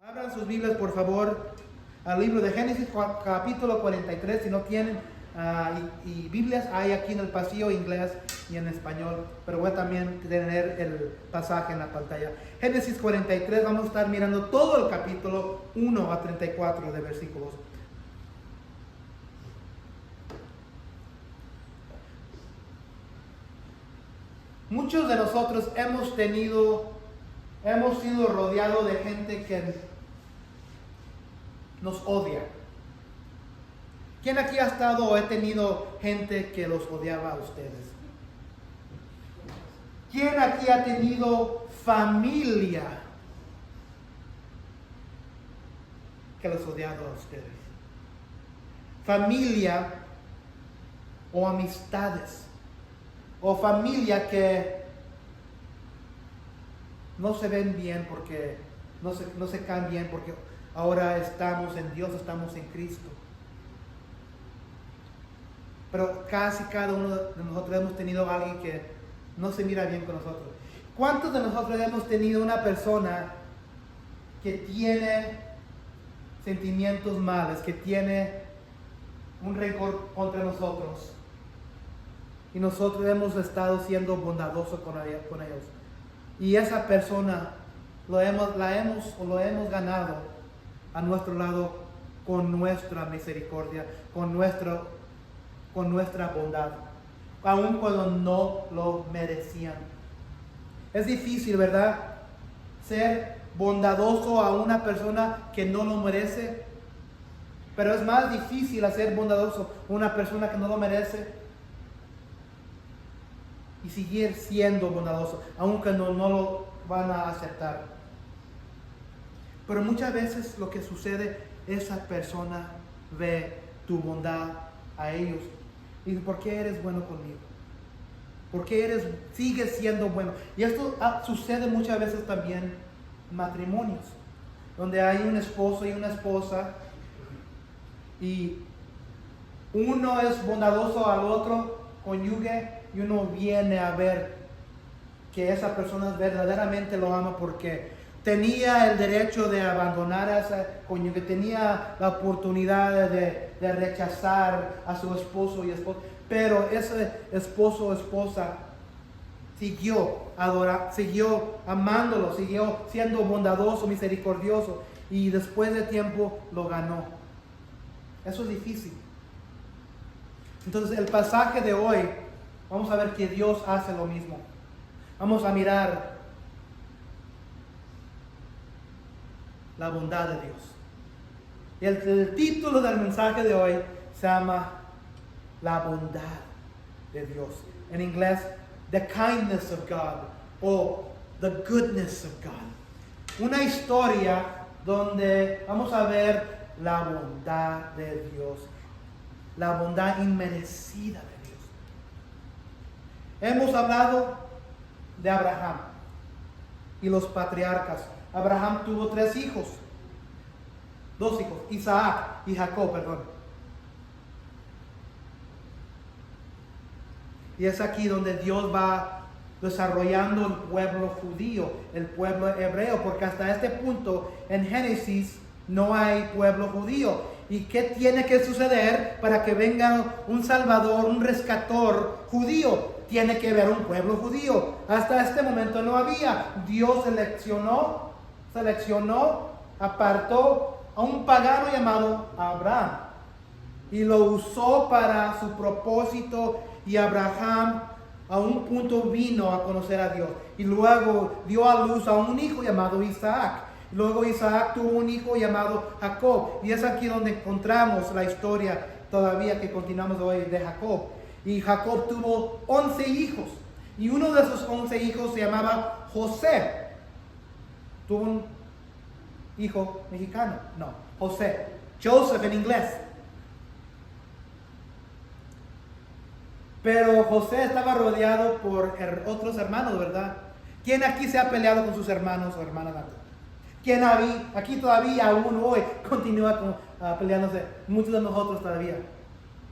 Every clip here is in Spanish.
Abran sus Biblias, por favor, al libro de Génesis, capítulo 43. Si no tienen y Biblias, hay aquí en el pasillo inglés y en español, pero voy a también tener el pasaje en la pantalla. Génesis 43, vamos a estar mirando todo el capítulo 1 a 34 de versículos. Muchos de nosotros hemos sido rodeados de gente que nos odia. ¿Quién aquí ha estado o ha tenido gente que los odiaba a ustedes? ¿Quién aquí ha tenido familia que los odiaba a ustedes? Familia o amistades o familia que no se ven bien porque no se caen bien porque ahora estamos en Dios, estamos en Cristo. Pero casi cada uno de nosotros hemos tenido a alguien que no se mira bien con nosotros. ¿Cuántos de nosotros hemos tenido una persona que tiene sentimientos malos, que tiene un rencor contra nosotros? Y nosotros hemos estado siendo bondadosos con ellos. Y esa persona lo hemos ganado a nuestro lado con nuestra misericordia, con nuestra bondad, aun cuando no lo merecían. Es difícil, ¿verdad? Ser bondadoso a una persona que no lo merece. Pero es más difícil hacer bondadoso a una persona que no lo merece y seguir siendo bondadoso, aunque no lo van a aceptar. Pero muchas veces lo que sucede, esa persona ve tu bondad a ellos y dice: ¿por qué eres bueno conmigo? ¿Por qué sigues siendo bueno? Y esto sucede muchas veces también en matrimonios, donde hay un esposo y una esposa y uno es bondadoso al otro cónyuge y uno viene a ver que esa persona verdaderamente lo ama porque tenía el derecho de abandonar a ese cónyuge, tenía la oportunidad de rechazar a su esposo y esposa, pero ese esposo o esposa siguió amándolo, siguió siendo bondadoso, misericordioso, y después de tiempo lo ganó. Eso es difícil. Entonces el pasaje de hoy, vamos a ver que Dios hace lo mismo. Vamos a mirar la bondad de Dios. Y el título del mensaje de hoy se llama La bondad de Dios. En inglés, The Kindness of God o The Goodness of God. Una historia donde vamos a ver la bondad de Dios, la bondad inmerecida de Dios. Hemos hablado de Abraham y los patriarcas. Abraham tuvo dos hijos, Isaac y Jacob, Y es aquí donde Dios va desarrollando el pueblo judío, el pueblo hebreo, porque hasta este punto en Génesis no hay pueblo judío. ¿Y qué tiene que suceder para que venga un salvador, un rescatador judío? Tiene que haber un pueblo judío. Hasta este momento no había. Dios seleccionó, apartó a un pagano llamado Abraham y lo usó para su propósito, y Abraham a un punto vino a conocer a Dios y luego dio a luz a un hijo llamado Isaac. Luego Isaac tuvo un hijo llamado Jacob, y es aquí donde encontramos la historia todavía que continuamos hoy de Jacob. Y Jacob tuvo 11 hijos, y uno de esos 11 hijos se llamaba José. Tuvo un hijo mexicano, no, José, Joseph en inglés. Pero José estaba rodeado por otros hermanos, ¿verdad? ¿Quién aquí se ha peleado con sus hermanos o hermanas antes? ¿Quién aquí todavía aún hoy continúa peleándose? Muchos de nosotros todavía.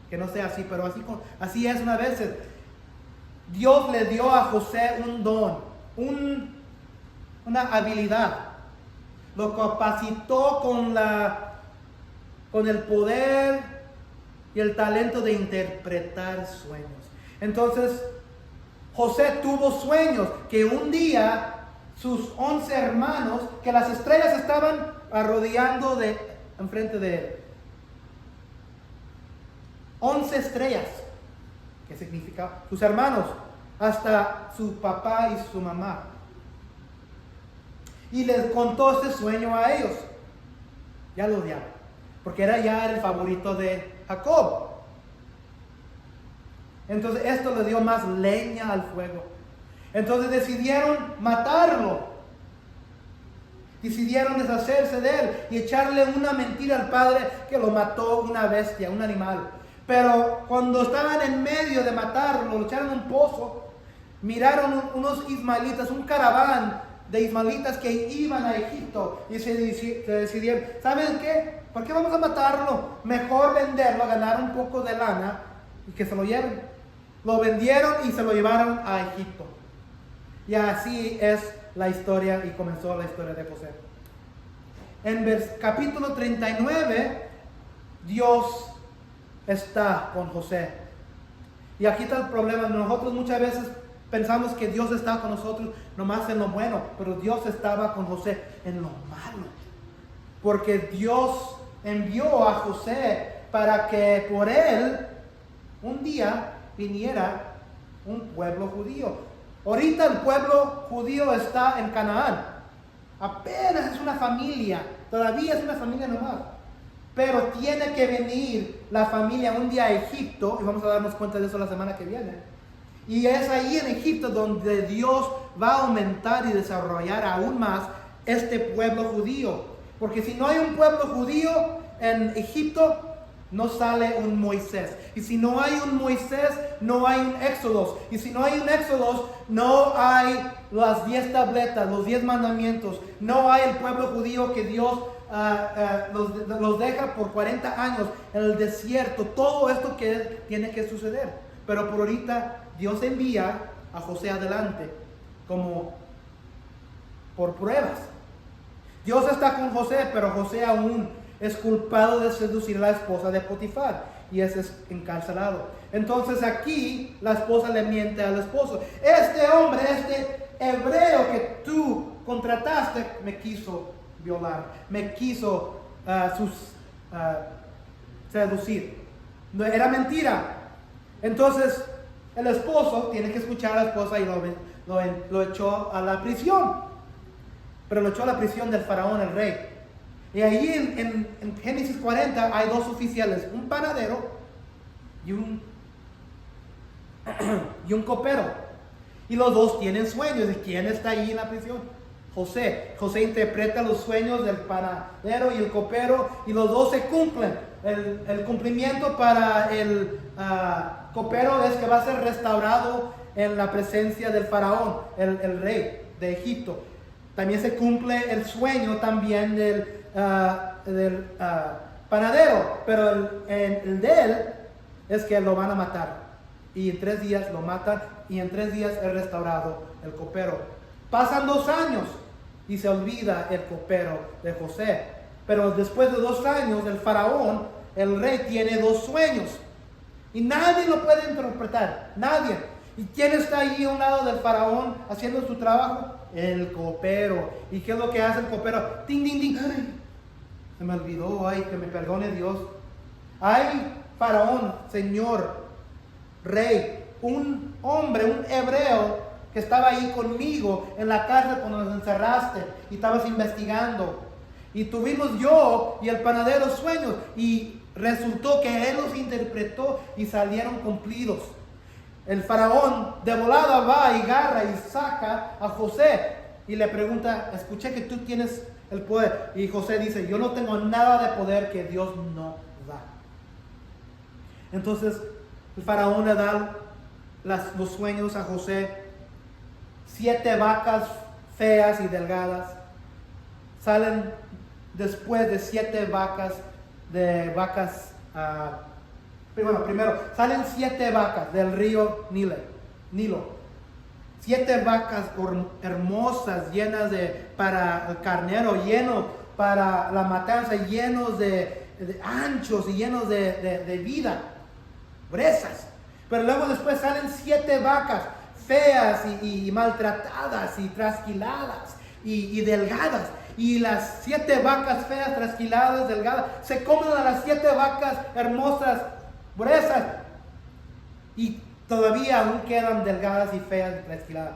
Que no sea así, pero así es una vez. Dios le dio a José un don, una habilidad. lo capacitó con el poder y el talento de interpretar sueños. Entonces, José tuvo sueños que un día sus 11 hermanos, que las estrellas estaban arrodillando enfrente de él. 11 estrellas, que significa sus hermanos, hasta su papá y su mamá. Y les contó este sueño a ellos. Ya lo odiaban, porque era ya el favorito de Jacob. Entonces esto le dio más leña al fuego. Entonces decidieron matarlo. Decidieron deshacerse de él y echarle una mentira al padre que lo mató una bestia, un animal. Pero cuando estaban en medio de matarlo, lo echaron en un pozo, miraron unos ismaelitas, un caraván de ismaelitas que iban a Egipto y se decidieron, ¿saben qué? ¿Por qué vamos a matarlo? Mejor venderlo, ganar un poco de lana y que se lo lleven. Lo vendieron y se lo llevaron a Egipto. Y así es la historia y comenzó la historia de José. En capítulo 39, Dios está con José. Y aquí está el problema. Nosotros muchas veces pensamos que Dios está con nosotros nomás en lo bueno, pero Dios estaba con José en lo malo. Porque Dios envió a José para que por él un día viniera un pueblo judío. Ahorita el pueblo judío está en Canaán. Apenas es una familia, todavía es una familia nomás. Pero tiene que venir la familia un día a Egipto, y vamos a darnos cuenta de eso la semana que viene. Y es ahí en Egipto donde Dios va a aumentar y desarrollar aún más este pueblo judío. Porque si no hay un pueblo judío en Egipto, no sale un Moisés. Y si no hay un Moisés, no hay un Éxodo. Y si no hay un Éxodo, no hay las 10 tabletas, los 10 mandamientos. No hay el pueblo judío que Dios los deja por 40 años en el desierto. Todo esto que tiene que suceder. Pero por ahorita Dios envía a José adelante como por pruebas. Dios está con José, pero José aún es culpado de seducir a la esposa de Potifar y es encarcelado. Entonces aquí la esposa le miente al esposo. Este hombre, este hebreo que tú contrataste, me quiso violar, me quiso seducir. No, era mentira. Entonces el esposo tiene que escuchar a la esposa y lo echó a la prisión. Pero lo echó a la prisión del faraón, el rey. Y ahí en Génesis 40 hay dos oficiales, un panadero y un copero. Y los dos tienen sueños. ¿Y quién está ahí en la prisión? José. José interpreta los sueños del panadero y el copero y los dos se cumplen. El cumplimiento para el copero es que va a ser restaurado en la presencia del faraón, el rey de Egipto. También se cumple el sueño también del panadero, pero el de él es que lo van a matar y en 3 días lo matan y en 3 días es restaurado el copero. Pasan 2 años y se olvida el copero de José, pero después de 2 años el faraón, el rey, tiene 2 sueños y nadie lo puede interpretar, nadie. ¿Y quién está ahí a un lado del faraón haciendo su trabajo? El copero. ¿Y qué es lo que hace el copero? ¡Ting, ting, ting! ¡Ay! Se me olvidó, ay, que me perdone Dios. Ay, faraón, señor, rey, un hombre, un hebreo que estaba ahí conmigo en la cárcel cuando nos encerraste y estabas investigando. Y tuvimos yo y el panadero sueños y resultó que él los interpretó y salieron cumplidos. El faraón de volada va y agarra y saca a José y le pregunta, escuché que tú tienes el poder. Y José dice, yo no tengo nada de poder que Dios no da. Entonces el faraón le da los sueños a José. 7 vacas feas y delgadas salen después de 7 vacas primero salen 7 vacas del río Nilo. 7 vacas hermosas, llenas para el carnero, llenos para la matanza, llenos de anchos y llenos de vida, gruesas. Pero luego después salen 7 vacas feas y maltratadas y trasquiladas y delgadas. Y las 7 vacas feas, trasquiladas, delgadas, se comen a las 7 vacas hermosas, gruesas. Y todavía aún quedan delgadas y feas y trasquiladas.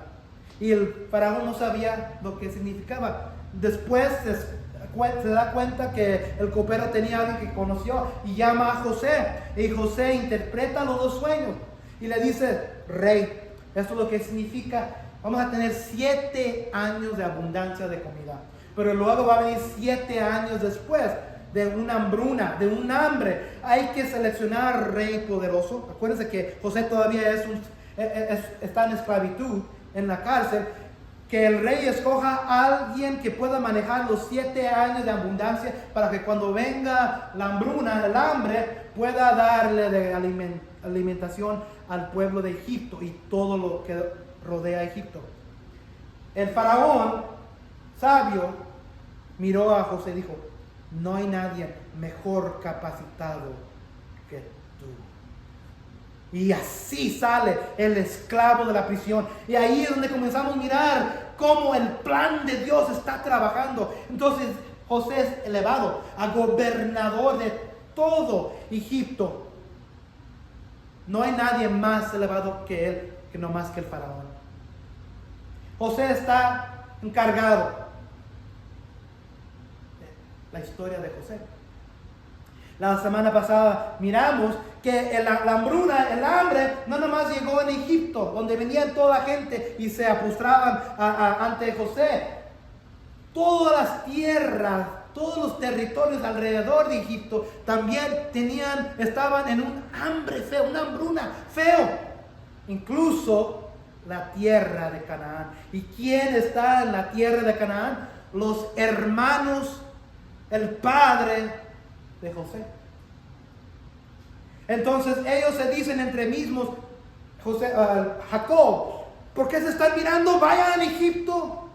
Y el faraón no sabía lo que significaba. Después se da cuenta que el copero tenía a alguien que conoció y llama a José. Y José interpreta los 2 sueños y le dice: rey, esto es lo que significa. Vamos a tener 7 años de abundancia de comida. Pero luego va a venir 7 años después de una hambruna, de un hambre. Hay que seleccionar al rey poderoso. Acuérdense que José todavía está en esclavitud en la cárcel. Que el rey escoja a alguien que pueda manejar los 7 años de abundancia para que cuando venga la hambruna, el hambre, pueda darle de alimentación al pueblo de Egipto y todo lo que rodea a Egipto. El faraón sabio miró a José y dijo: no hay nadie mejor capacitado que tú. Y así sale el esclavo de la prisión. Y ahí es donde comenzamos a mirar cómo el plan de Dios está trabajando. Entonces José es elevado a gobernador de todo Egipto. No hay nadie más elevado que él, que no más que el faraón. José está encargado. La historia de José. La semana pasada miramos que la hambruna, el hambre, no nomás llegó en Egipto, donde venían toda la gente y se postraban ante José. Todas las tierras, todos los territorios alrededor de Egipto también estaban en un hambre feo, una hambruna feo. Incluso la tierra de Canaán. ¿Y quién está en la tierra de Canaán? Los hermanos, el padre de José. Entonces ellos se dicen entre mismos, Jacob: ¿por qué se están mirando? Vayan a Egipto,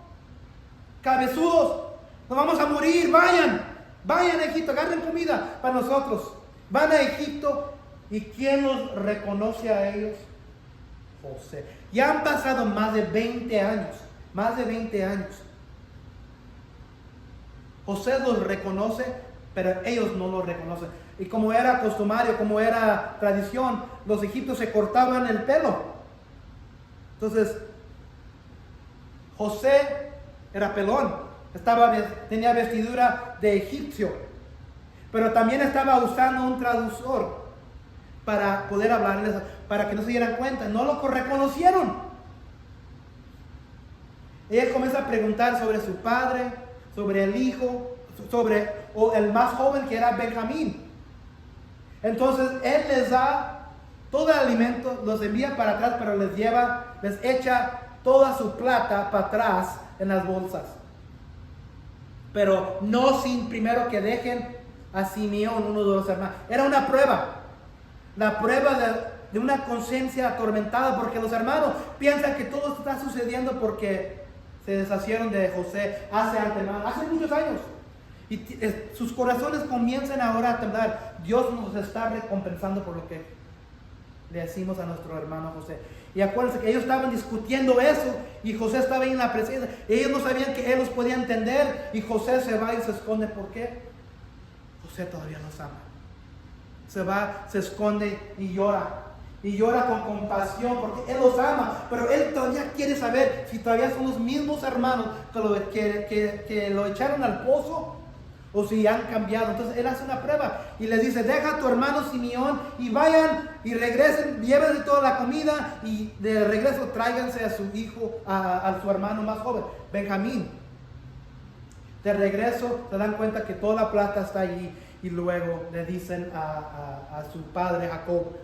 cabezudos, nos vamos a morir, vayan a Egipto, agarren comida para nosotros. Van a Egipto. ¿Y quién los reconoce a ellos? José. Ya han pasado más de 20 años. José los reconoce, pero ellos no lo reconocen. Y como era costumario, como era tradición, los egipcios se cortaban el pelo. Entonces, José era pelón, tenía vestidura de egipcio, pero también estaba usando un traductor para poder hablarles, para que no se dieran cuenta. No lo reconocieron. Ella comienza a preguntar sobre su padre, sobre el hijo, sobre el más joven, que era Benjamín. Entonces él les da todo el alimento, los envía para atrás, pero les echa toda su plata para atrás en las bolsas. Pero no sin primero que dejen a Simeón, uno de los hermanos. Era una prueba. La prueba de una conciencia atormentada, porque los hermanos piensan que todo está sucediendo porque se deshacieron de José hace muchos años. Y sus corazones comienzan ahora a temblar. Dios nos está recompensando por lo que le decimos a nuestro hermano José. Y acuérdense que ellos estaban discutiendo eso y José estaba ahí en la presencia. Ellos no sabían que él los podía entender y José se va y se esconde. ¿Por qué? José todavía los ama. Se va, se esconde y llora. Y llora con compasión porque él los ama. Pero él todavía quiere saber si todavía son los mismos hermanos que lo echaron al pozo o si han cambiado. Entonces él hace una prueba y les dice: deja a tu hermano Simeón y vayan y regresen, llévense toda la comida y de regreso tráiganse a su hijo, a su hermano más joven, Benjamín. De regreso se dan cuenta que toda la plata está allí y luego le dicen a su padre Jacob: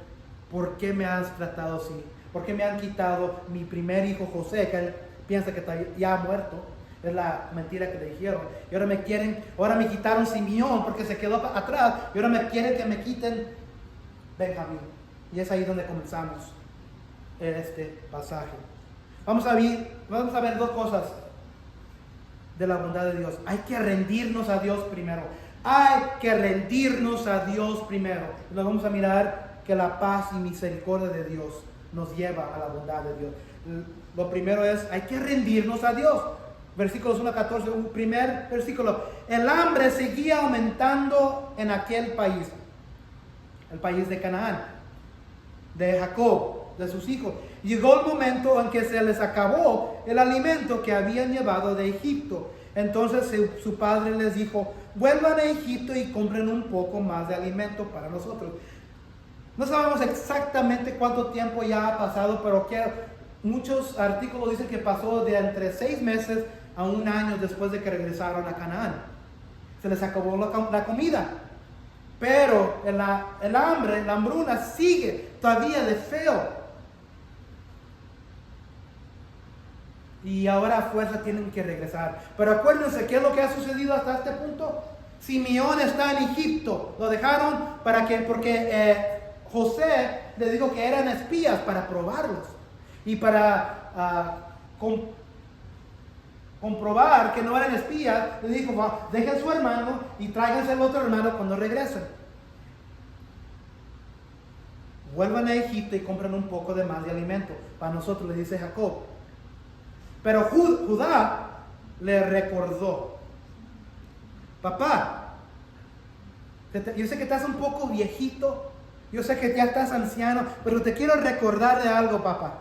¿por qué me has tratado así? ¿Por qué me han quitado mi primer hijo José, que él piensa que ya ha muerto? Es la mentira que le dijeron. Y ahora me quitaron Simeón porque se quedó atrás. Y ahora me quieren que me quiten Benjamín. Y es ahí donde comenzamos este pasaje. Vamos a ver dos cosas de la bondad de Dios. Hay que rendirnos a Dios primero. Hay que rendirnos a Dios primero. Nos vamos a mirar que la paz y misericordia de Dios nos lleva a la bondad de Dios. Lo primero es, hay que rendirnos a Dios. Versículos 1 a 14, un primer versículo. El hambre seguía aumentando en aquel país, el país de Canaán, de Jacob, de sus hijos. Llegó el momento en que se les acabó el alimento que habían llevado de Egipto. Entonces su padre les dijo, vuelvan a Egipto y compren un poco más de alimento para nosotros. No sabemos exactamente cuánto tiempo ya ha pasado, pero muchos artículos dicen que pasó de entre 6 meses a 1 año después de que regresaron a Canaán. Se les acabó la comida. Pero el hambre, la hambruna sigue todavía de feo. Y ahora a fuerza tienen que regresar. Pero acuérdense, ¿qué es lo que ha sucedido hasta este punto? Simeón está en Egipto. Lo dejaron porque José le dijo que eran espías para probarlos. Y para comprobar que no eran espías, le dijo, dejen su hermano y tráiganse el otro hermano cuando regresen. Vuelvan a Egipto y compren un poco de más de alimento. Para nosotros, le dice Jacob. Pero Judá le recordó, papá, yo sé que estás un poco viejito, yo sé que ya estás anciano, pero te quiero recordar de algo, papá.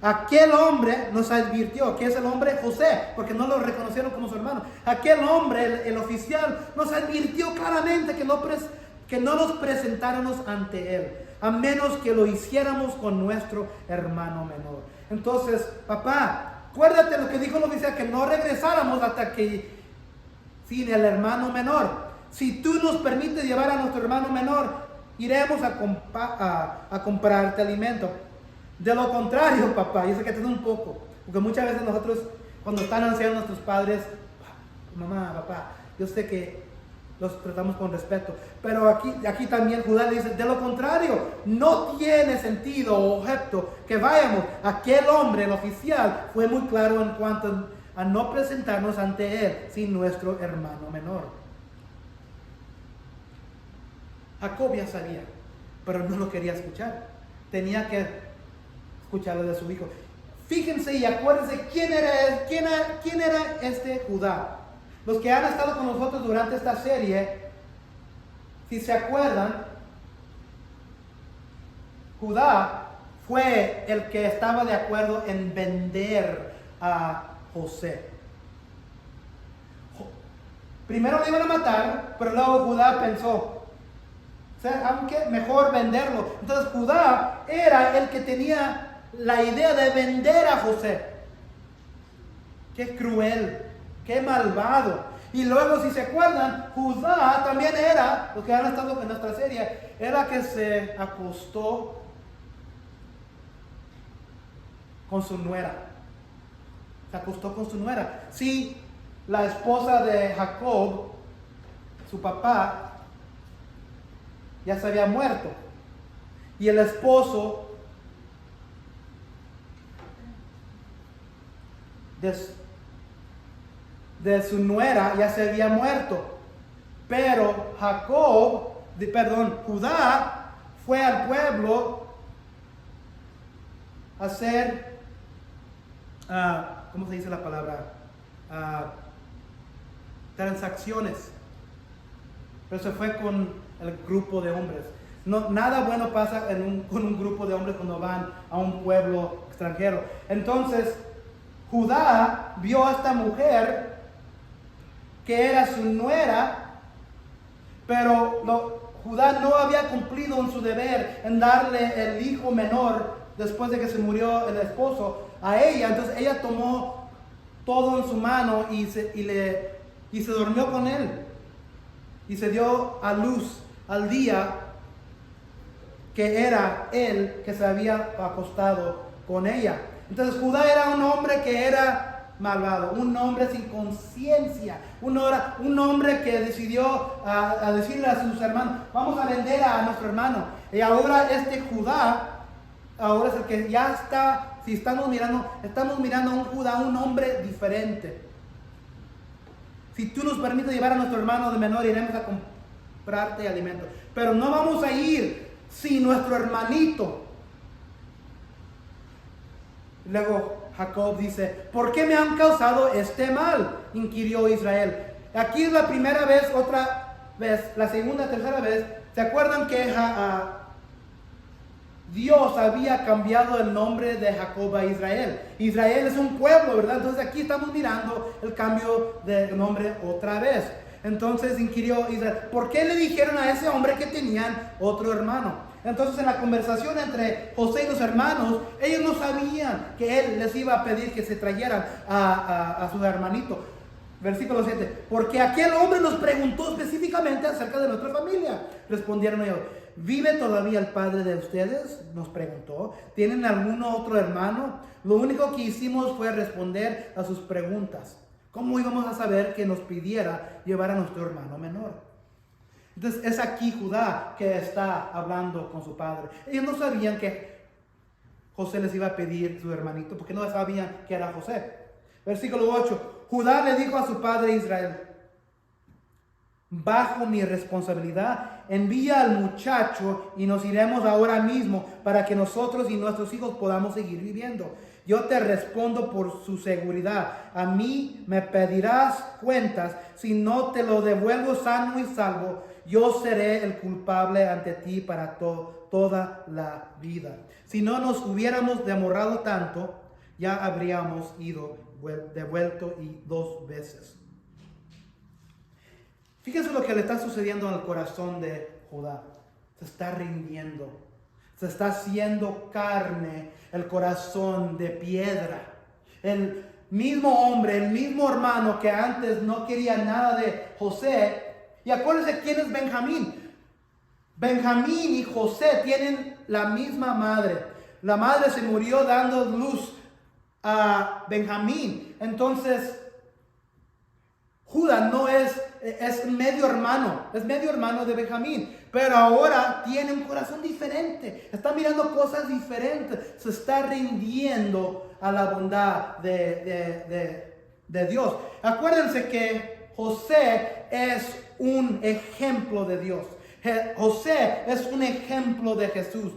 Aquel hombre nos advirtió, que es el hombre José, porque no lo reconocieron como su hermano. Aquel hombre, el oficial, nos advirtió claramente que no nos presentáramos ante él, a menos que lo hiciéramos con nuestro hermano menor. Entonces, papá, acuérdate lo que dijo el oficial, que no regresáramos hasta que sin el hermano menor. Si tú nos permites llevar a nuestro hermano menor, iremos a comprarte alimento. De lo contrario, papá, yo sé que te da un poco, porque muchas veces nosotros, cuando están ancianos nuestros padres, mamá, papá, yo sé que los tratamos con respeto, pero aquí también Judá le dice, de lo contrario, no tiene sentido o objeto que vayamos. Aquel hombre, el oficial, fue muy claro en cuanto a no presentarnos ante él sin nuestro hermano menor. Jacob ya sabía, pero no lo quería escuchar. Tenía que escucharlo de su hijo. Fíjense y acuérdense quién era este Judá. Los que han estado con nosotros durante esta serie, si se acuerdan, Judá fue el que estaba de acuerdo en vender a José. Primero lo iban a matar, pero luego Judá pensó, aunque mejor venderlo. Entonces Judá era el que tenía la idea de vender a José. Qué cruel, qué malvado. Y luego, si se acuerdan, Judá también era, los que han estado en nuestra serie, era que se acostó con su nuera. Se acostó con su nuera. Sí, la esposa de Jacob, su papá, ya se había muerto. Y el esposo de su nuera ya se había muerto. Pero Judá fue al pueblo a hacer, ¿cómo se dice la palabra? Transacciones. Pero se fue con el grupo de hombres. No, nada bueno pasa con un grupo de hombres cuando van a un pueblo extranjero. Entonces, Judá vio a esta mujer que era su nuera, pero Judá no había cumplido en su deber en darle el hijo menor después de que se murió el esposo a ella. Entonces ella tomó todo en su mano y se durmió con él y se dio a luz al día que era él que se había acostado con ella. Entonces Judá era un hombre que era malvado, un hombre sin conciencia, un hombre que decidió a decirle a sus hermanos, vamos a vender a nuestro hermano. Y ahora este Judá ahora es el que ya está, si estamos mirando a un Judá, un hombre diferente. Si tú nos permites llevar a nuestro hermano de menor, iremos a comprarte alimento. Pero no vamos a ir sin nuestro hermanito. Luego Jacob dice, ¿por qué me han causado este mal?, inquirió Israel. Aquí es la primera vez, otra vez, la segunda, tercera vez. ¿Se acuerdan que Dios había cambiado el nombre de Jacob a Israel? Israel es un pueblo, ¿verdad? Entonces aquí estamos mirando el cambio de nombre otra vez. Entonces inquirió Israel, ¿por qué le dijeron a ese hombre que tenían otro hermano? Entonces en la conversación entre José y los hermanos, ellos no sabían que él les iba a pedir que se trajeran a su hermanito. Versículo 7, porque aquel hombre nos preguntó específicamente acerca de nuestra familia. Respondieron ellos, ¿vive todavía el padre de ustedes?, nos preguntó. ¿Tienen algún otro hermano? Lo único que hicimos fue responder a sus preguntas. ¿Cómo íbamos a saber que nos pidiera llevar a nuestro hermano menor? Entonces es aquí Judá que está hablando con su padre. Ellos no sabían que José les iba a pedir su hermanito, porque no sabían que era José. Versículo 8, Judá le dijo a su padre Israel, bajo mi responsabilidad, envía al muchacho y nos iremos ahora mismo para que nosotros y nuestros hijos podamos seguir viviendo. Yo te respondo por su seguridad. A mí me pedirás cuentas. Si no te lo devuelvo sano y salvo, yo seré el culpable ante ti para toda la vida. Si no nos hubiéramos demorado tanto, ya habríamos ido devuelto y 2 veces. Fíjense lo que le está sucediendo en el corazón de Judá. Se está rindiendo. Se está haciendo carne el corazón de piedra. El mismo hombre, el mismo hermano que antes no quería nada de José. Y acuérdense quién es Benjamín. Benjamín y José tienen la misma madre. La madre se murió dando luz a Benjamín. Entonces, Judá no es medio hermano, es medio hermano de Benjamín, pero ahora tiene un corazón diferente, está mirando cosas diferentes, se está rindiendo a la bondad de Dios. Acuérdense que José es un ejemplo de Dios. José es un ejemplo de Jesús.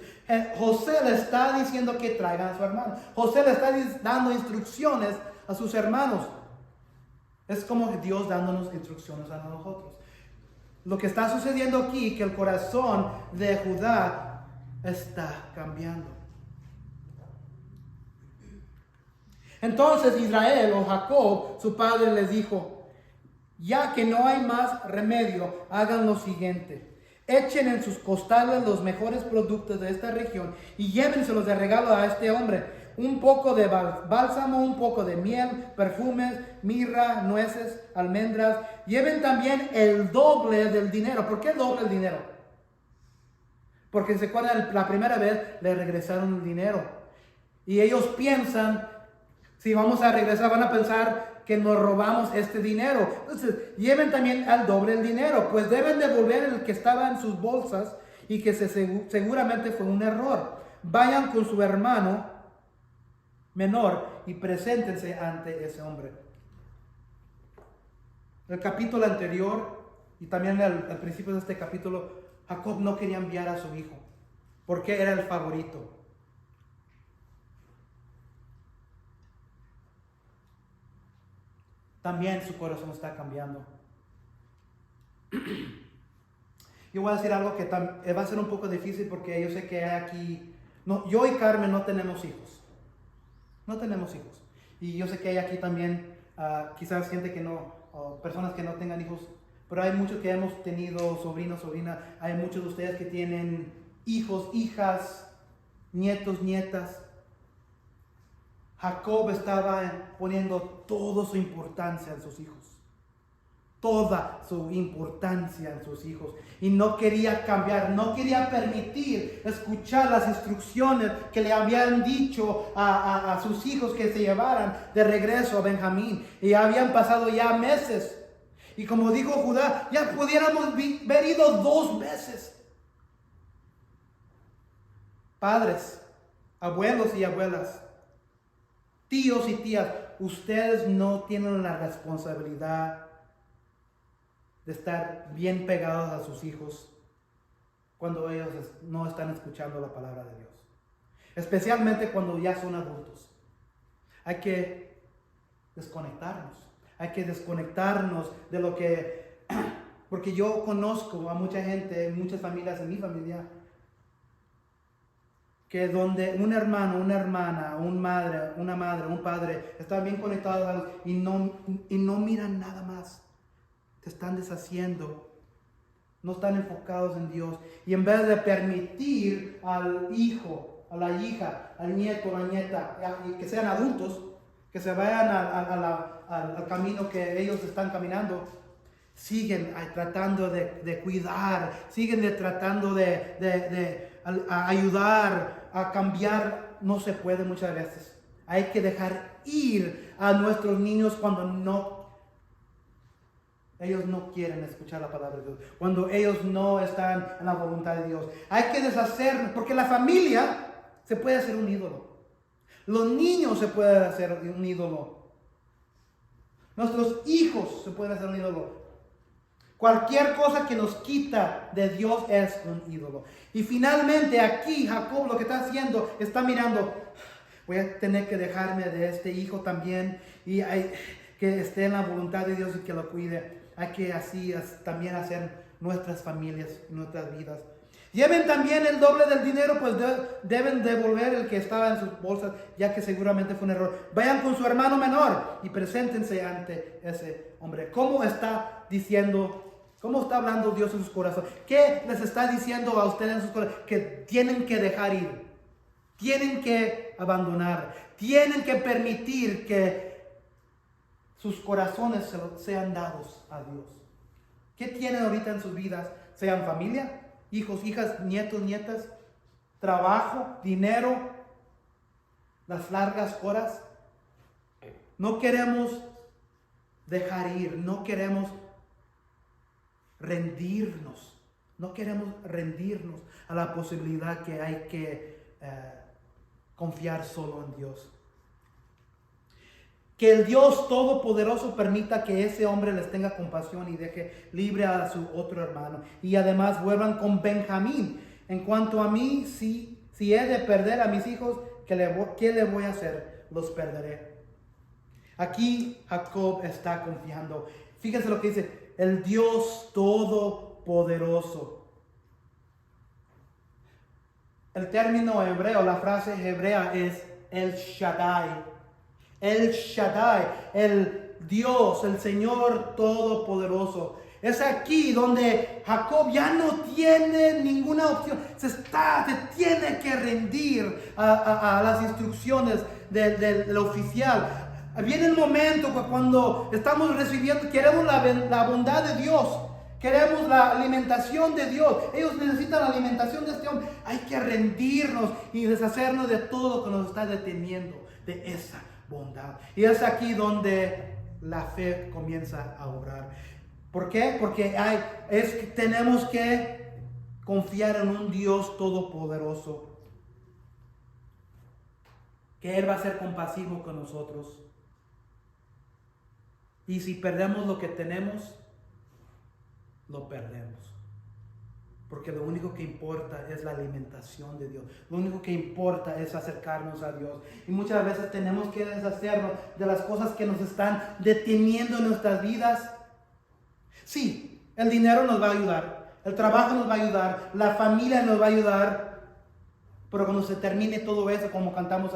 José le está diciendo que traigan a su hermano. José le está dando instrucciones a sus hermanos. Es como Dios dándonos instrucciones a nosotros. Lo que está sucediendo aquí, que el corazón de Judá está cambiando. Entonces Israel o Jacob, su padre, les dijo, ya que no hay más remedio, hagan lo siguiente. Echen en sus costales los mejores productos de esta región y llévenselos de regalo a este hombre. Un poco de bálsamo, un poco de miel, perfumes, mirra, nueces, almendras. Lleven también el doble del dinero. ¿Por qué el doble del dinero? Porque se acuerdan, la primera vez le regresaron el dinero. Y ellos piensan, si vamos a regresar, van a pensar que nos robamos este dinero. Entonces, lleven también al doble el dinero, pues deben devolver el que estaba en sus bolsas y que seguramente fue un error. Vayan con su hermano menor y preséntense ante ese hombre. El capítulo anterior y también al principio de este capítulo, Jacob no quería enviar a su hijo porque era el favorito. También su corazón está cambiando. Yo voy a decir algo que va a ser un poco difícil porque yo sé que aquí, yo y Carmen no tenemos hijos. No tenemos hijos. Y yo sé que hay aquí también quizás gente que no, personas que no tengan hijos, pero hay muchos que hemos tenido sobrinos, sobrinas. Hay muchos de ustedes que tienen hijos, hijas, nietos, nietas. Jacob estaba poniendo toda su importancia en sus hijos. Toda su importancia en sus hijos. Y no quería cambiar, no quería permitir escuchar las instrucciones que le habían dicho a sus hijos que se llevaran de regreso a Benjamín. Y habían pasado ya meses. Y como dijo Judá, ya pudiéramos haber ido 2 veces. Padres, abuelos y abuelas, tíos y tías, ustedes no tienen la responsabilidad de estar bien pegados a sus hijos cuando ellos no están escuchando la palabra de Dios. Especialmente cuando ya son adultos. Hay que desconectarnos. Hay que desconectarnos de lo que... Porque yo conozco a mucha gente, muchas familias en mi familia, que donde un hermano, una hermana, una madre, un padre están bien conectados y no miran nada más. Se están deshaciendo. No están enfocados en Dios. Y en vez de permitir al hijo, a la hija, al nieto, a la nieta, que sean adultos, que se vayan al camino que ellos están caminando, siguen tratando de cuidar, siguen tratando de ayudar a cambiar. No se puede muchas veces. Hay que dejar ir a nuestros niños cuando ellos no quieren escuchar la palabra de Dios, cuando ellos no están en la voluntad de Dios. Hay que deshacer, porque la familia se puede hacer un ídolo. Los niños se pueden hacer un ídolo. Nuestros hijos se pueden hacer un ídolo. Cualquier cosa que nos quita de Dios es un ídolo. Y finalmente aquí Jacob lo que está haciendo, está mirando, voy a tener que dejarme de este hijo también y que esté en la voluntad de Dios y que lo cuide. Hay que así también hacer nuestras familias, nuestras vidas. Lleven también el doble del dinero, pues deben devolver el que estaba en sus bolsas, ya que seguramente fue un error. Vayan con su hermano menor y preséntense ante ese hombre. ¿Cómo está diciendo? ¿Cómo está hablando Dios en sus corazones? ¿Qué les está diciendo a ustedes en sus corazones? Que tienen que dejar ir, tienen que abandonar, tienen que permitir que sus corazones sean dados a Dios. ¿Qué tienen ahorita en sus vidas? Sean familia, hijos, hijas, nietos, nietas, trabajo, dinero, las largas horas. No queremos dejar ir, no queremos rendirnos. No queremos rendirnos a la posibilidad que hay que confiar solo en Dios. Que el Dios Todopoderoso permita que ese hombre les tenga compasión y deje libre a su otro hermano. Y además vuelvan con Benjamín. En cuanto a mí, si he de perder a mis hijos, ¿qué le voy a hacer? Los perderé. Aquí Jacob está confiando. Fíjense lo que dice, el Dios Todopoderoso. El término hebreo, la frase hebrea es El Shaddai. El Shaddai, el Dios, el Señor Todopoderoso. Es aquí donde Jacob ya no tiene ninguna opción. Se tiene que rendir a las instrucciones del oficial. Viene el momento cuando estamos recibiendo, queremos la bondad de Dios. Queremos la alimentación de Dios. Ellos necesitan la alimentación de este hombre. Hay que rendirnos y deshacernos de todo lo que nos está deteniendo de esa bondad. Y es aquí donde la fe comienza a obrar. ¿Por qué? Porque tenemos que confiar en un Dios todopoderoso, que Él va a ser compasivo con nosotros. Y si perdemos lo que tenemos, lo perdemos. Porque lo único que importa es la alimentación de Dios. Lo único que importa es acercarnos a Dios. Y muchas veces tenemos que deshacernos de las cosas que nos están deteniendo en nuestras vidas. Sí, el dinero nos va a ayudar. El trabajo nos va a ayudar. La familia nos va a ayudar. Pero cuando se termine todo eso, como cantamos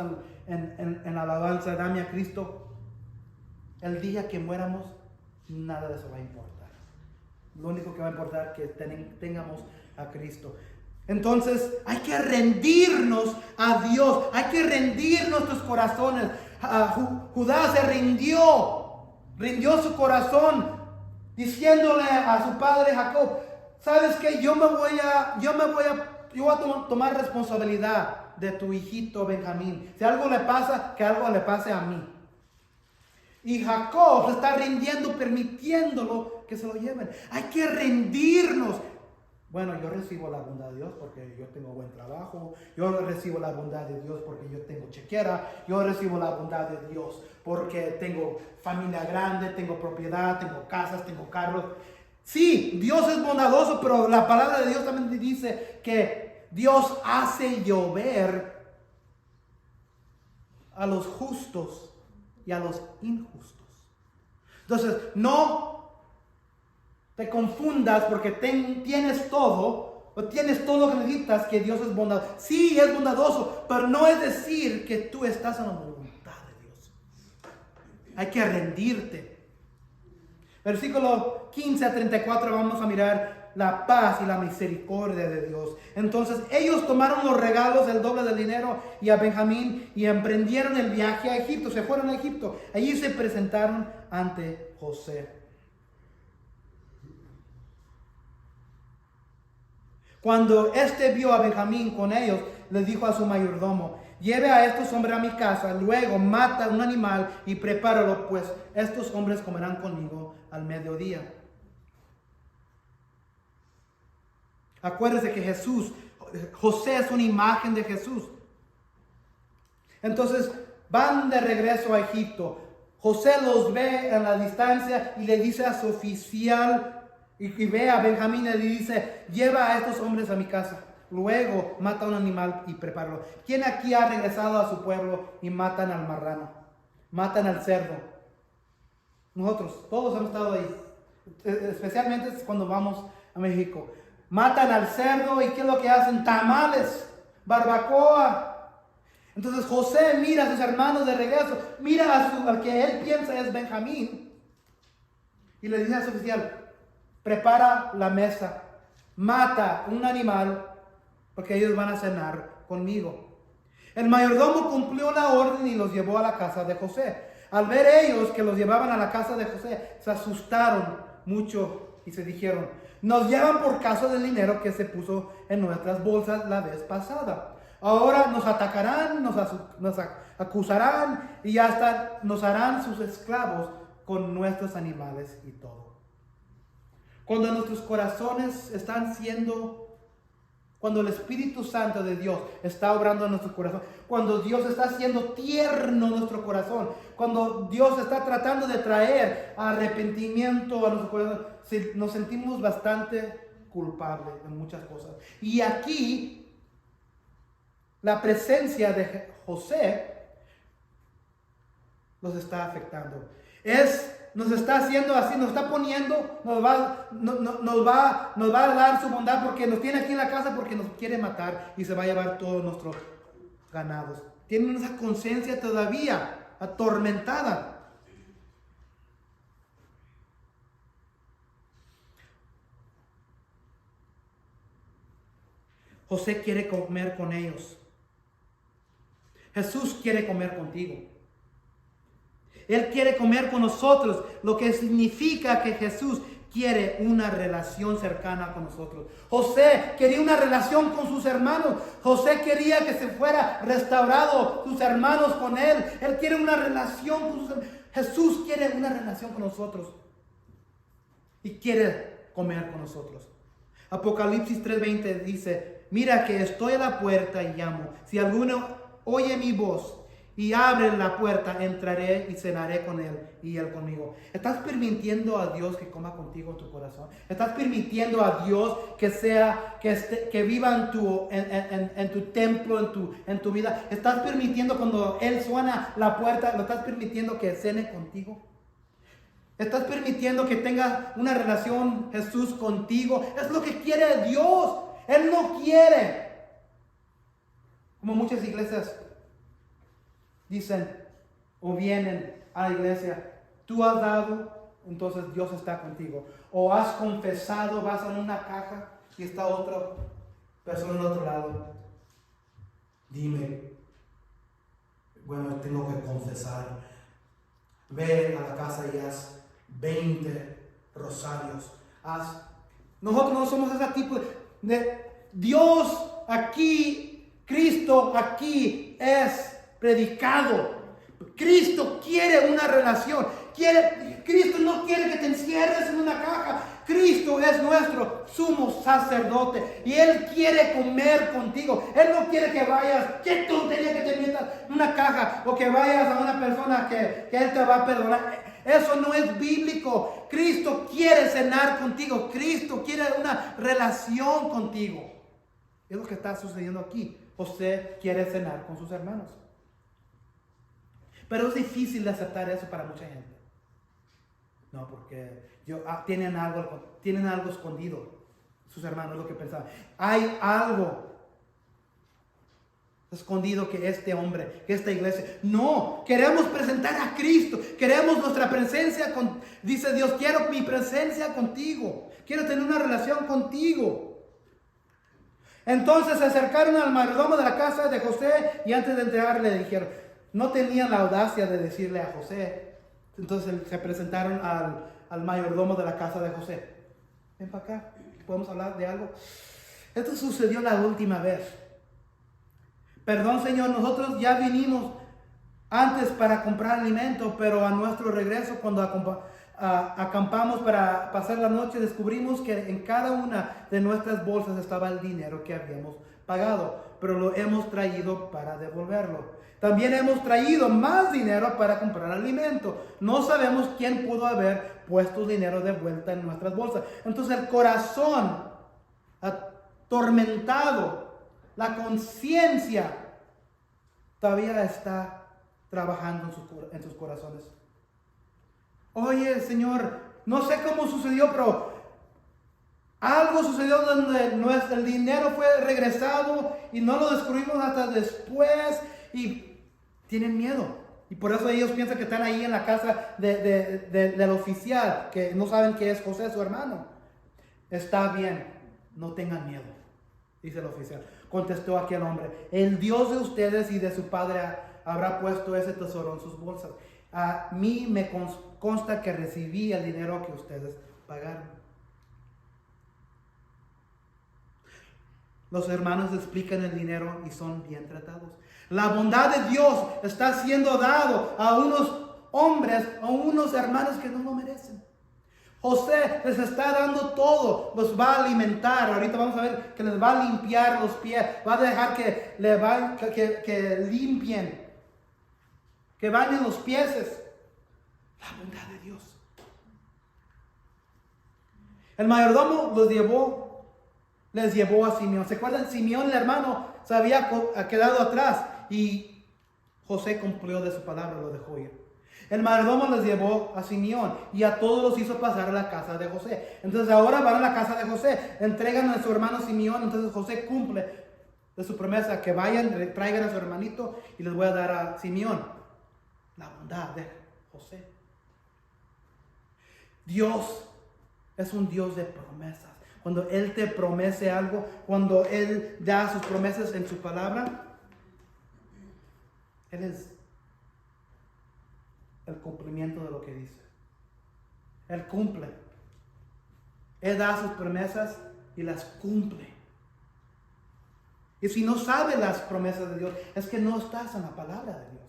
en la alabanza, dame a Cristo, el día que muéramos, nada de eso va a importar. Lo único que va a importar es que tengamos a Cristo. Entonces hay que rendirnos a Dios, hay que rendir nuestros corazones. Judá se rindió su corazón, diciéndole a su padre Jacob, ¿sabes qué? Yo voy a tomar responsabilidad de tu hijito Benjamín. Si algo le pasa, que algo le pase a mí. Y Jacob se está rindiendo, permitiéndolo que se lo lleven. Hay que rendirnos. Bueno, yo recibo la bondad de Dios porque yo tengo buen trabajo. Yo recibo la bondad de Dios porque yo tengo chequera. Yo recibo la bondad de Dios porque tengo familia grande, tengo propiedad, tengo casas, tengo carros. Sí, Dios es bondadoso, pero la palabra de Dios también dice que Dios hace llover a los justos y a los injustos. Entonces, no te confundas porque tienes todo, o tienes todo lo que necesitas, que Dios es bondadoso. Sí, es bondadoso, pero no es decir que tú estás en la voluntad de Dios. Hay que rendirte. Versículo 15 a 34 vamos a mirar la paz y la misericordia de Dios. Entonces ellos tomaron los regalos, el doble del dinero y a Benjamín y emprendieron el viaje a Egipto. Se fueron a Egipto. Allí se presentaron ante José. Cuando éste vio a Benjamín con ellos, le dijo a su mayordomo: lleve a estos hombres a mi casa, luego mata un animal y prepáralo, pues estos hombres comerán conmigo al mediodía. Acuérdese que José es una imagen de Jesús. Entonces van de regreso a Egipto. José los ve en la distancia y le dice a su oficial, y ve a Benjamín y le dice: lleva a estos hombres a mi casa. Luego mata un animal y prepáralo. ¿Quién aquí ha regresado a su pueblo y matan al marrano? Matan al cerdo. Nosotros, todos hemos estado ahí. Especialmente cuando vamos a México. Matan al cerdo y ¿qué es lo que hacen? Tamales, barbacoa. Entonces José mira a sus hermanos de regreso. Mira al que él piensa es Benjamín. Y le dice a su oficial: prepara la mesa. Mata un animal porque ellos van a cenar conmigo. El mayordomo cumplió la orden y los llevó a la casa de José. Al ver ellos que los llevaban a la casa de José, se asustaron mucho y se dijeron: nos llevan por causa del dinero que se puso en nuestras bolsas la vez pasada. Ahora nos atacarán, nos acusarán y hasta nos harán sus esclavos con nuestros animales y todo. Cuando nuestros corazones están cuando el Espíritu Santo de Dios está obrando en nuestro corazón, cuando Dios está haciendo tierno nuestro corazón, cuando Dios está tratando de traer arrepentimiento a nuestro corazón, nos sentimos bastante culpables en muchas cosas. Y aquí, la presencia de José nos está afectando. Nos está haciendo así, nos está poniendo, nos va a dar su bondad porque nos tiene aquí en la casa, porque nos quiere matar y se va a llevar todos nuestros ganados. Tienen esa conciencia todavía atormentada. José quiere comer con ellos. Jesús quiere comer contigo. Él quiere comer con nosotros, lo que significa que Jesús quiere una relación cercana con nosotros. José quería una relación con sus hermanos. José quería que se fuera restaurado sus hermanos con él. Él quiere una relación con sus hermanos. Jesús quiere una relación con nosotros y quiere comer con nosotros. Apocalipsis 3:20 dice: mira que estoy a la puerta y llamo. Si alguno oye mi voz y abre la puerta, entraré y cenaré con él y él conmigo. ¿Estás permitiendo a Dios que coma contigo en tu corazón? ¿Estás permitiendo a Dios que viva en tu templo, en tu vida? ¿Estás permitiendo cuando Él suena la puerta, lo estás permitiendo que cene contigo? ¿Estás permitiendo que tenga una relación Jesús contigo? Es lo que quiere Dios. Él no quiere, como muchas iglesias dicen o vienen a la iglesia: tú has dado, entonces Dios está contigo. O has confesado, vas en una caja y está otra persona al otro lado. Dime, bueno, tengo que confesar. Ve a la casa y haz 20 rosarios. Nosotros no somos ese tipo de Dios aquí, Cristo aquí es predicado. Cristo quiere una relación. Cristo no quiere que te encierres en una caja. Cristo es nuestro sumo sacerdote y Él quiere comer contigo. Él no quiere que vayas, qué tontería que te metas en una caja o que vayas a una persona que Él te va a perdonar. Eso no es bíblico. Cristo quiere cenar contigo. Cristo quiere una relación contigo. Es lo que está sucediendo aquí. José quiere cenar con sus hermanos. Pero es difícil de aceptar eso para mucha gente. No, porque tienen algo escondido. Sus hermanos, lo que pensaban. Hay algo escondido que este hombre, que esta iglesia. No, queremos presentar a Cristo. Queremos nuestra presencia. Dice Dios, quiero mi presencia contigo. Quiero tener una relación contigo. Entonces se acercaron al mayordomo de la casa de José y antes de entrar le dijeron, no tenían la audacia de decirle a José. Entonces se presentaron al mayordomo de la casa de José. Ven para acá, podemos hablar de algo. Esto sucedió la última vez. Perdón, Señor, nosotros ya vinimos antes para comprar alimento, pero a nuestro regreso cuando acampamos para pasar la noche, descubrimos que en cada una de nuestras bolsas estaba el dinero que habíamos pagado, pero lo hemos traído para devolverlo. También hemos traído más dinero para comprar alimento. No sabemos quién pudo haber puesto dinero de vuelta en nuestras bolsas. Entonces el corazón atormentado, la conciencia todavía está trabajando en sus corazones. Oye, Señor, no sé cómo sucedió, pero algo sucedió donde el dinero fue regresado y no lo descubrimos hasta después y tienen miedo. Y por eso ellos piensan que están ahí en la casa del oficial, que no saben que es José, su hermano. Está bien, no tengan miedo, dice el oficial. Contestó aquel hombre, el Dios de ustedes y de su padre habrá puesto ese tesoro en sus bolsas. A mí me consta que recibí el dinero que ustedes pagaron. Los hermanos explican el dinero y son bien tratados. La bondad de Dios está siendo dado a unos hombres, a unos hermanos que no lo merecen. José les está dando todo, los va a alimentar. Ahorita vamos a ver que les va a limpiar los pies, va a dejar que limpien, que bañen los pies. La bondad de Dios. El mayordomo les llevó a Simeón. ¿Se acuerdan? Simeón, el hermano, se había quedado atrás y José cumplió de su palabra, lo dejó ir. El mayordomo les llevó a Simeón y a todos los hizo pasar a la casa de José. Entonces ahora van a la casa de José, entregan a su hermano Simeón. Entonces José cumple de su promesa que vayan, traigan a su hermanito y les voy a dar a Simeón. La bondad de José. Dios es un Dios de promesas. Cuando Él te promete algo, cuando Él da sus promesas en su palabra, Él es el cumplimiento de lo que dice. Él cumple. Él da sus promesas y las cumple. Y si no sabes las promesas de Dios, es que no estás en la palabra de Dios.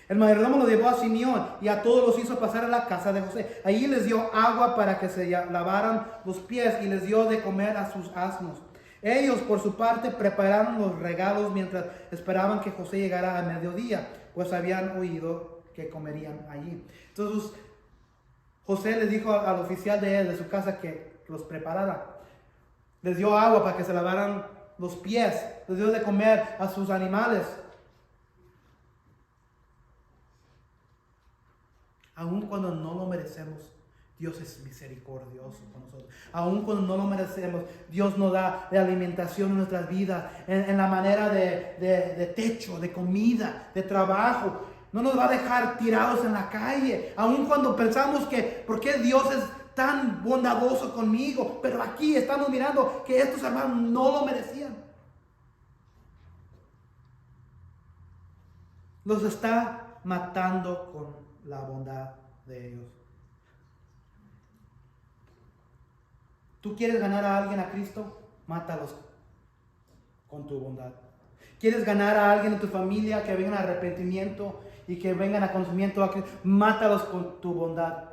El mayordomo lo llevó a Simeón y a todos los hizo pasar a la casa de José. Allí les dio agua para que se lavaran los pies y les dio de comer a sus asnos. Ellos, por su parte, prepararon los regalos mientras esperaban que José llegara a mediodía, pues habían oído que comerían allí. Entonces, José les dijo al oficial de su casa que los preparara. Les dio agua para que se lavaran los pies. Les dio de comer a sus animales. Aun cuando no lo merecemos, Dios es misericordioso con nosotros. Aun cuando no lo merecemos, Dios nos da de alimentación en nuestras vidas, en la manera de techo, de comida, de trabajo. No nos va a dejar tirados en la calle. Aun cuando pensamos que, ¿por qué Dios es tan bondadoso conmigo? Pero aquí estamos mirando que estos hermanos no lo merecían. Los está matando con la bondad de ellos. ¿Tú quieres ganar a alguien a Cristo? Mátalos con tu bondad. ¿Quieres ganar a alguien en tu familia que vengan a arrepentimiento y que vengan a conocimiento a Cristo? Mátalos con tu bondad.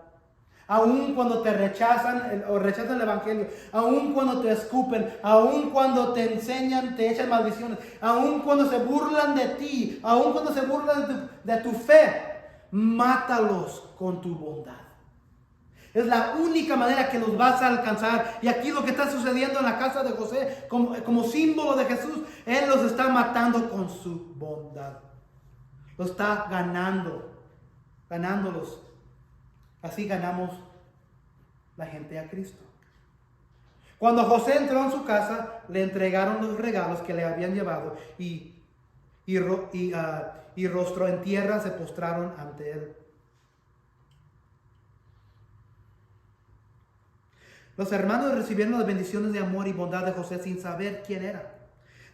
Aun cuando te rechazan o rechazan el evangelio, aun cuando te escupen, aun cuando te enseñan, te echan maldiciones, aun cuando se burlan de ti, aun cuando se burlan de tu fe, mátalos con tu bondad. Es la única manera que los vas a alcanzar. Y aquí lo que está sucediendo en la casa de José, como símbolo de Jesús, Él los está matando con su bondad. Los está ganándolos. Así ganamos la gente a Cristo. Cuando José entró en su casa, le entregaron los regalos que le habían llevado y rostro en tierra se postraron ante él. Los hermanos recibieron las bendiciones de amor y bondad de José sin saber quién era.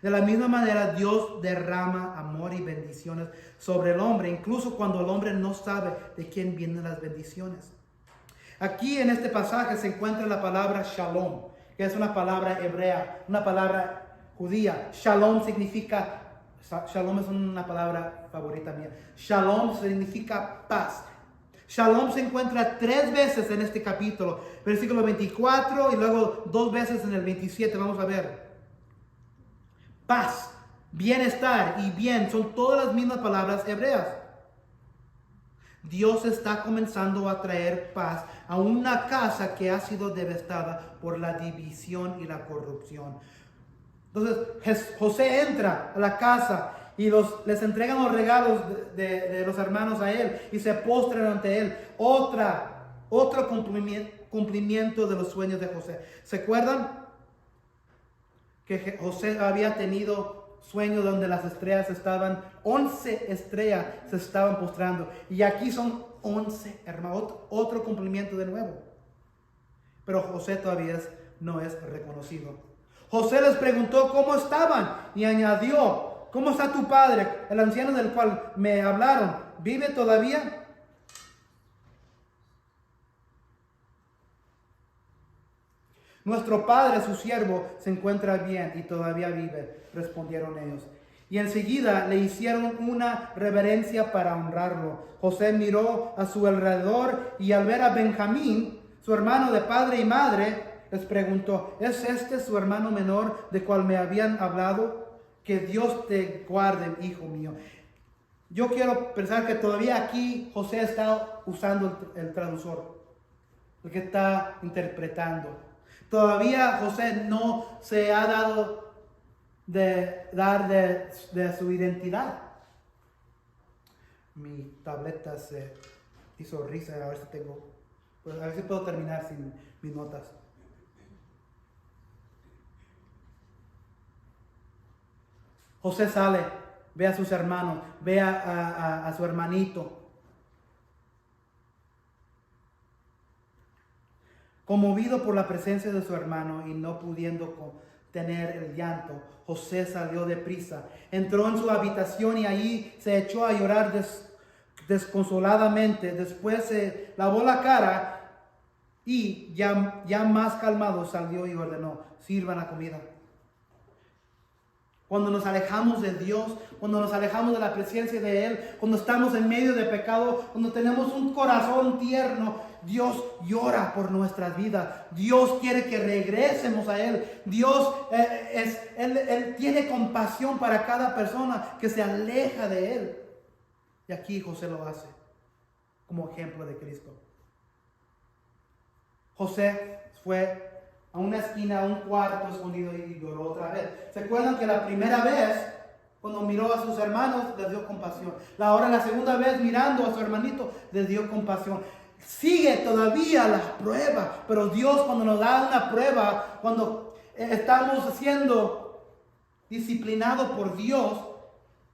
De la misma manera, Dios derrama amor y bendiciones sobre el hombre, incluso cuando el hombre no sabe de quién vienen las bendiciones. Aquí en este pasaje se encuentra la palabra shalom, que es una palabra hebrea, una palabra judía. Shalom es una palabra favorita mía. Shalom significa paz. Shalom se encuentra 3 veces en este capítulo, versículo 24 y luego 2 veces en el 27, vamos a ver. Paz, bienestar y bien son todas las mismas palabras hebreas. Dios está comenzando a traer paz a una casa que ha sido devastada por la división y la corrupción. Entonces José entra a la casa y les entregan los regalos de los hermanos a él y se postran ante él. Otro cumplimiento de los sueños de José. ¿Se acuerdan? Que José había tenido sueños donde las estrellas 11 estrellas se estaban postrando. Y aquí son 11, hermanos, otro cumplimiento de nuevo. Pero José todavía no es reconocido. José les preguntó cómo estaban y añadió: ¿cómo está tu padre, el anciano del cual me hablaron? ¿Vive todavía? Nuestro padre, su siervo, se encuentra bien y todavía vive, respondieron ellos. Y enseguida le hicieron una reverencia para honrarlo. José miró a su alrededor y al ver a Benjamín, su hermano de padre y madre, les preguntó: ¿es este su hermano menor de cual me habían hablado? Que Dios te guarde, hijo mío. Yo quiero pensar que todavía aquí José está usando el traductor, el que está interpretando. Todavía José no se ha dado de su identidad. Mi tableta se hizo risa, a ver si puedo terminar sin mis notas. José sale, ve a sus hermanos, ve a su hermanito. Conmovido por la presencia de su hermano y no pudiendo contener el llanto, José salió deprisa, entró en su habitación y allí se echó a llorar desconsoladamente. Después se lavó la cara y ya más calmado salió y ordenó: sirvan la comida. Cuando nos alejamos de Dios, cuando nos alejamos de la presencia de Él, cuando estamos en medio de pecado, cuando tenemos un corazón tierno, Dios llora por nuestras vidas. Dios quiere que regresemos a Él. Dios Él tiene compasión para cada persona que se aleja de Él. Y aquí José lo hace como ejemplo de Cristo. José fue a una esquina, a un cuarto escondido y lloró otra vez. ¿Se acuerdan que la primera vez, cuando miró a sus hermanos, les dio compasión? Ahora la segunda vez, mirando a su hermanito, les dio compasión. Sigue todavía la prueba, pero Dios, cuando nos da una prueba, cuando estamos siendo disciplinados por Dios,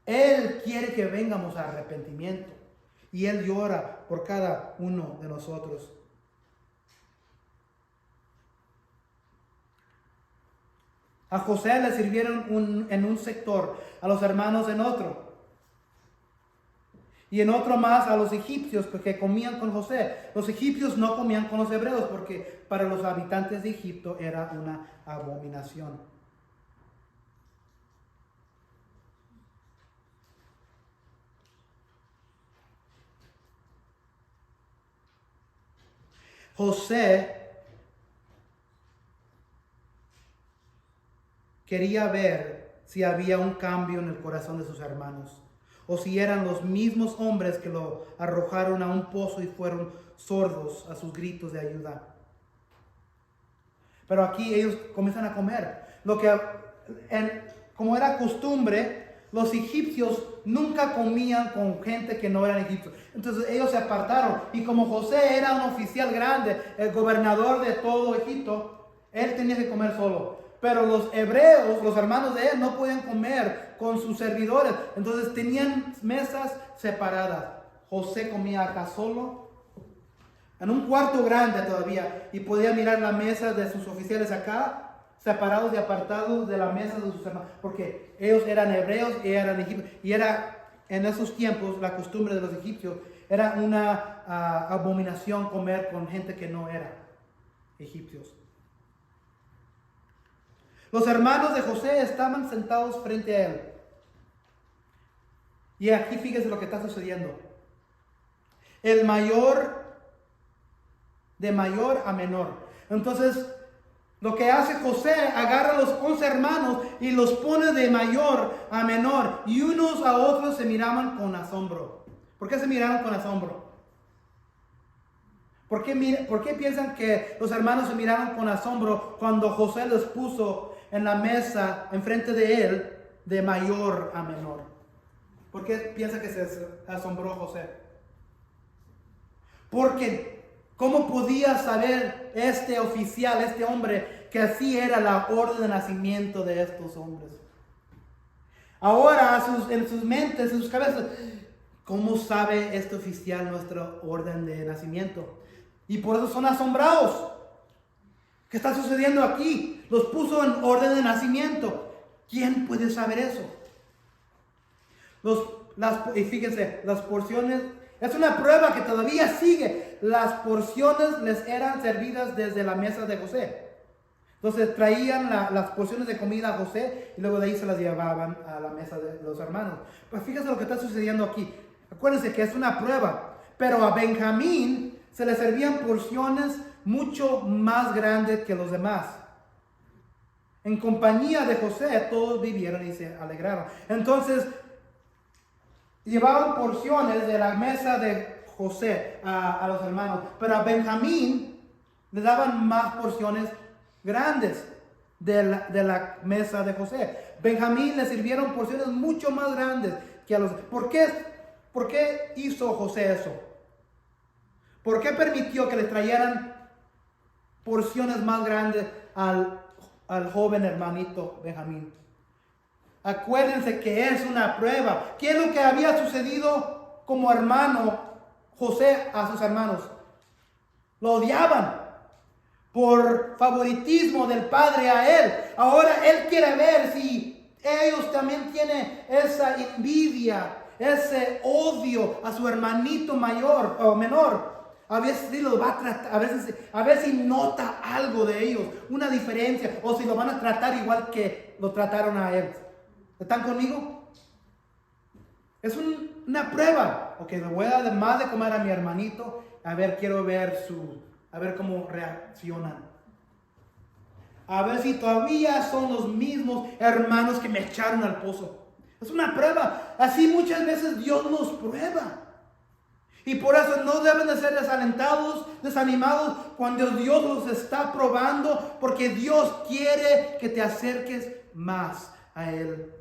Él quiere que vengamos a arrepentimiento. Y Él llora por cada uno de nosotros. A José le sirvieron en un sector, a los hermanos en otro. Y en otro más a los egipcios que comían con José. Los egipcios no comían con los hebreos porque para los habitantes de Egipto era una abominación. José quería ver si había un cambio en el corazón de sus hermanos, o si eran los mismos hombres que lo arrojaron a un pozo y fueron sordos a sus gritos de ayuda. Pero aquí ellos comienzan a comer. Como era costumbre, los egipcios nunca comían con gente que no eran egipcios. Entonces ellos se apartaron. Y como José era un oficial grande, el gobernador de todo Egipto, él tenía que comer solo. Pero los hebreos, los hermanos de él, no podían comer con sus servidores. Entonces tenían mesas separadas. José comía acá solo, en un cuarto grande todavía, y podía mirar la mesa de sus oficiales acá, separados y apartados de la mesa de sus hermanos, porque ellos eran hebreos y eran egipcios, y era en esos tiempos la costumbre de los egipcios, era una abominación comer con gente que no era egipcios. Los hermanos de José estaban sentados frente a él, y aquí fíjese lo que está sucediendo. El mayor de mayor a menor. Entonces, lo que hace José, agarra a los 11 hermanos y los pone de mayor a menor. Y unos a otros se miraban con asombro. ¿Por qué se miraron con asombro? ¿Por qué piensan que los hermanos se miraron con asombro cuando José los puso en la mesa enfrente de él de mayor a menor? ¿Por qué piensan que se asombró José? Porque ¿cómo podía saber este oficial, este hombre, que así era la orden de nacimiento de estos hombres? Ahora en sus mentes, en sus cabezas, ¿cómo sabe este oficial nuestra orden de nacimiento? Y por eso son asombrados. ¿Qué está sucediendo aquí? Los puso en orden de nacimiento. ¿Quién puede saber eso? Y fíjense, las porciones, es una prueba que todavía sigue. Las porciones les eran servidas desde la mesa de José. Entonces traían las porciones de comida a José y luego de ahí se las llevaban a la mesa de los hermanos. Pues fíjense lo que está sucediendo aquí. Acuérdense que es una prueba. Pero a Benjamín se le servían porciones mucho más grandes que los demás. En compañía de José todos vivieron y se alegraron. Entonces llevaban porciones de la mesa de José a los hermanos, pero a Benjamín le daban más porciones grandes de la mesa de José. Benjamín le sirvieron porciones mucho más grandes que a los... ¿Por qué hizo José eso? ¿Por qué permitió que le trajeran porciones más grandes al joven hermanito Benjamín? Acuérdense que es una prueba. ¿Qué es lo que había sucedido como hermano José a sus hermanos? Lo odiaban por favoritismo del padre a él. Ahora él quiere ver si ellos también tienen esa envidia, ese odio a su hermanito mayor o menor. A veces sí los va a tratar, a ver si nota algo de ellos, una diferencia, o si lo van a tratar igual que lo trataron a él. ¿Están conmigo? Es una prueba. Ok, le voy a dar más de comer a mi hermanito. Quiero ver cómo reaccionan. A ver si todavía son los mismos hermanos que me echaron al pozo. Es una prueba. Así muchas veces Dios nos prueba. Y por eso no deben de ser desalentados, desanimados cuando Dios los está probando, porque Dios quiere que te acerques más a Él.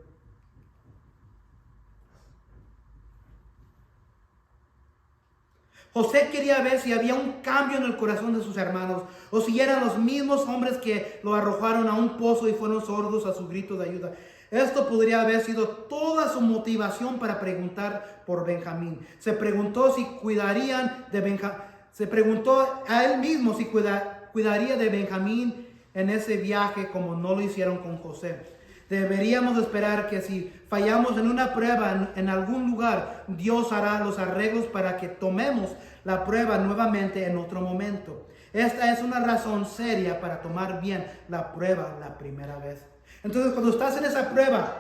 José quería ver si había un cambio en el corazón de sus hermanos, o si eran los mismos hombres que lo arrojaron a un pozo y fueron sordos a su grito de ayuda. Esto podría haber sido toda su motivación para preguntar por Benjamín. Se preguntó si cuidarían de Benjamín. Se preguntó a él mismo si cuidaría de Benjamín en ese viaje como no lo hicieron con José. Deberíamos esperar que si fallamos en una prueba en algún lugar, Dios hará los arreglos para que tomemos la prueba nuevamente en otro momento. Esta es una razón seria para tomar bien la prueba la primera vez. Entonces, cuando estás en esa prueba,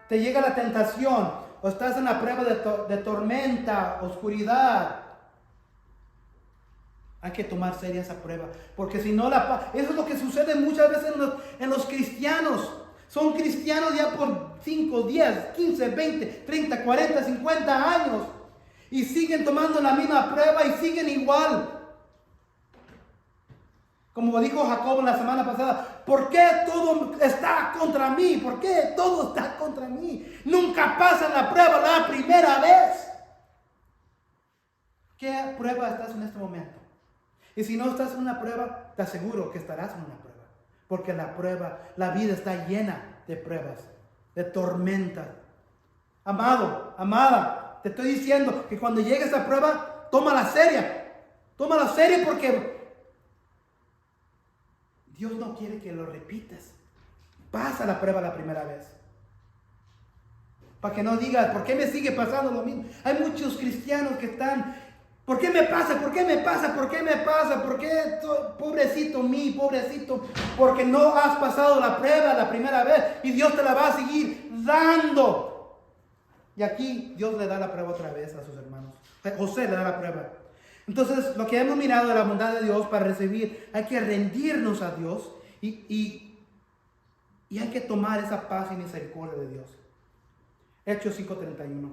te llega la tentación, o estás en la prueba de tormenta, oscuridad, Hay que tomar seria esa prueba, porque si no eso es lo que sucede muchas veces en los cristianos. Son cristianos ya por 5, 10, 15, 20, 30, 40, 50 años y siguen tomando la misma prueba y siguen igual. Como dijo Jacob la semana pasada, ¿por qué todo está contra mí? ¿Por qué todo está contra mí? Nunca pasa la prueba la primera vez. ¿Qué prueba estás en este momento? Y si no estás en una prueba, te aseguro que estarás en una prueba. Porque la vida está llena de pruebas, de tormentas. Amado, amada, te estoy diciendo que cuando llegue esa prueba, tómala seria. Tómala seria porque Dios no quiere que lo repitas. Pasa la prueba la primera vez. Para que no digas, ¿por qué me sigue pasando lo mismo? Hay muchos cristianos que están, ¿por qué me pasa? ¿Por qué me pasa? ¿Por qué me pasa? ¿Por qué? Pobrecito mí, pobrecito. Porque no has pasado la prueba la primera vez y Dios te la va a seguir dando. Y aquí Dios le da la prueba otra vez a sus hermanos. José le da la prueba. Entonces, lo que hemos mirado de la bondad de Dios para recibir, hay que rendirnos a Dios y hay que tomar esa paz y misericordia de Dios. Hechos 5:31,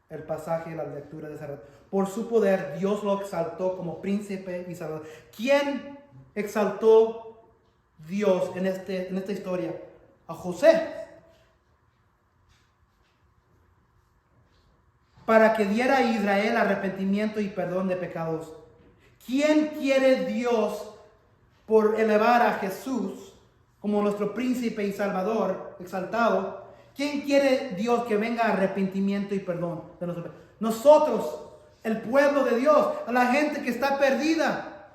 el pasaje, la lectura de esa rato. Por su poder, Dios lo exaltó como príncipe y salvador. ¿Quién exaltó Dios en esta historia? A José. Para que diera a Israel arrepentimiento y perdón de pecados. ¿Quién quiere Dios por elevar a Jesús como nuestro príncipe y salvador exaltado? ¿Quién quiere Dios que venga arrepentimiento y perdón de nosotros? Nosotros, el pueblo de Dios, a la gente que está perdida.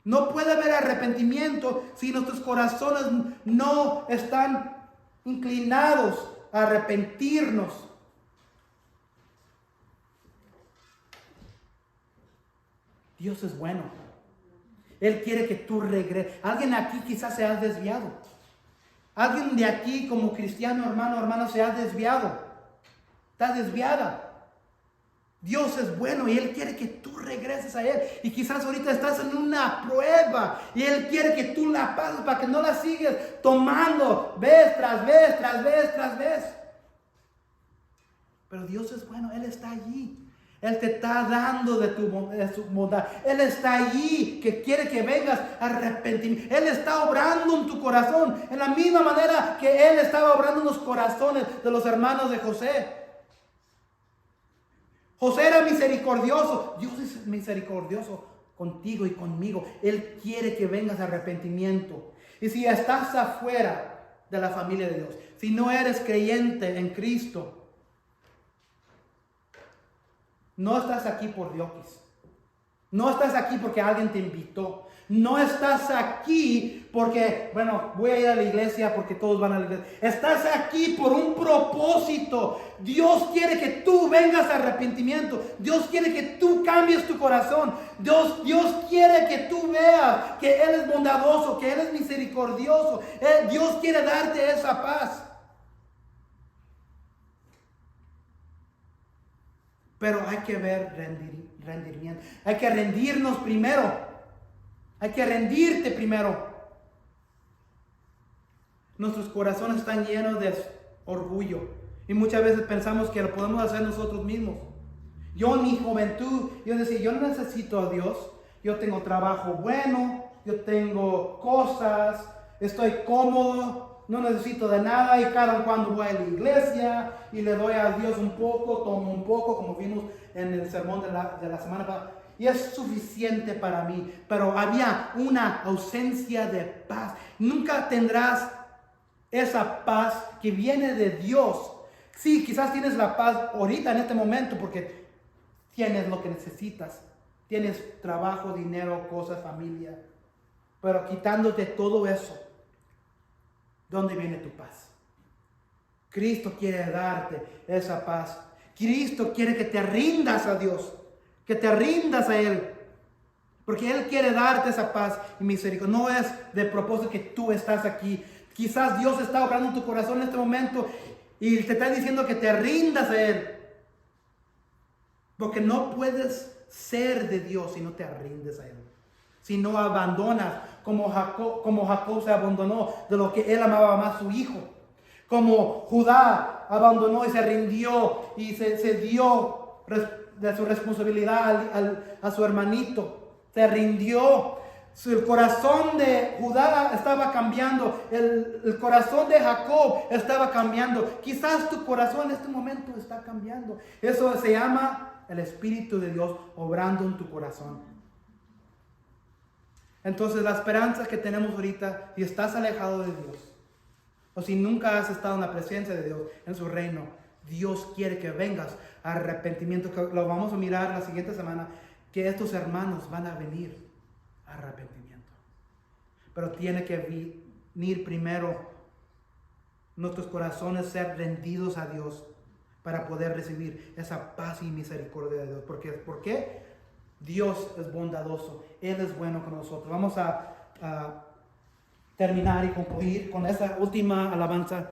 No puede haber arrepentimiento si nuestros corazones no están inclinados a arrepentirnos. Dios es bueno. Él quiere que tú regreses. Alguien aquí quizás se ha desviado. Alguien de aquí como cristiano, hermano, se ha desviado. Está desviada. Dios es bueno y Él quiere que tú regreses a Él. Y quizás ahorita estás en una prueba y Él quiere que tú la pases para que no la sigas tomando vez tras vez, tras vez, tras vez. Pero Dios es bueno, Él está allí. Él te está dando de su bondad. Él está allí, que quiere que vengas a arrepentimiento. Él está obrando en tu corazón, en la misma manera que Él estaba obrando en los corazones de los hermanos de José. José era misericordioso. Dios es misericordioso contigo y conmigo. Él quiere que vengas a arrepentimiento. Y si estás afuera de la familia de Dios, si no eres creyente en Cristo, no estás aquí por diokis. No estás aquí porque alguien te invitó. No estás aquí porque, bueno, voy a ir a la iglesia porque todos van a la iglesia. Estás aquí por un propósito. Dios quiere que tú vengas a arrepentimiento. Dios quiere que tú cambies tu corazón. Dios quiere que tú veas que Él es bondadoso, que Él es misericordioso. Dios quiere darte esa paz. Pero hay que ver rendimiento. Hay que rendirnos primero. Hay que rendirte primero. Nuestros corazones están llenos de orgullo. Y muchas veces pensamos que lo podemos hacer nosotros mismos. Yo en mi juventud, yo decía, yo no necesito a Dios. Yo tengo trabajo bueno. Yo tengo cosas. Estoy cómodo. No necesito de nada y cada cuando voy a la iglesia y le doy a Dios un poco, tomo un poco, como vimos en el sermón de la semana pasada. Y es suficiente para mí. Pero había una ausencia de paz. Nunca tendrás esa paz que viene de Dios. Sí, quizás tienes la paz ahorita en este momento porque tienes lo que necesitas. Tienes trabajo, dinero, cosas, familia. Pero quitándote todo eso, ¿dónde viene tu paz? Cristo quiere darte esa paz. Cristo quiere que te rindas a Dios, que te rindas a Él, porque Él quiere darte esa paz y misericordia. No es de propósito que tú estás aquí. Quizás Dios está obrando en tu corazón en este momento y te está diciendo que te rindas a Él, porque no puedes ser de Dios si no te rindes a Él. Si no abandonas, como Jacob se abandonó de lo que él amaba más, su hijo. Como Judá abandonó y se rindió y se dio de su responsabilidad a su hermanito. Se rindió. El corazón de Judá estaba cambiando. El corazón de Jacob estaba cambiando. Quizás tu corazón en este momento está cambiando. Eso se llama el Espíritu de Dios obrando en tu corazón. Entonces la esperanza que tenemos ahorita, si estás alejado de Dios, o si nunca has estado en la presencia de Dios, en su reino, Dios quiere que vengas a arrepentimiento, que lo vamos a mirar la siguiente semana, que estos hermanos van a venir a arrepentimiento. Pero tiene que venir primero nuestros corazones ser rendidos a Dios para poder recibir esa paz y misericordia de Dios. ¿Por qué? Dios es bondadoso, Él es bueno con nosotros. Vamos a terminar y concluir con esta última alabanza.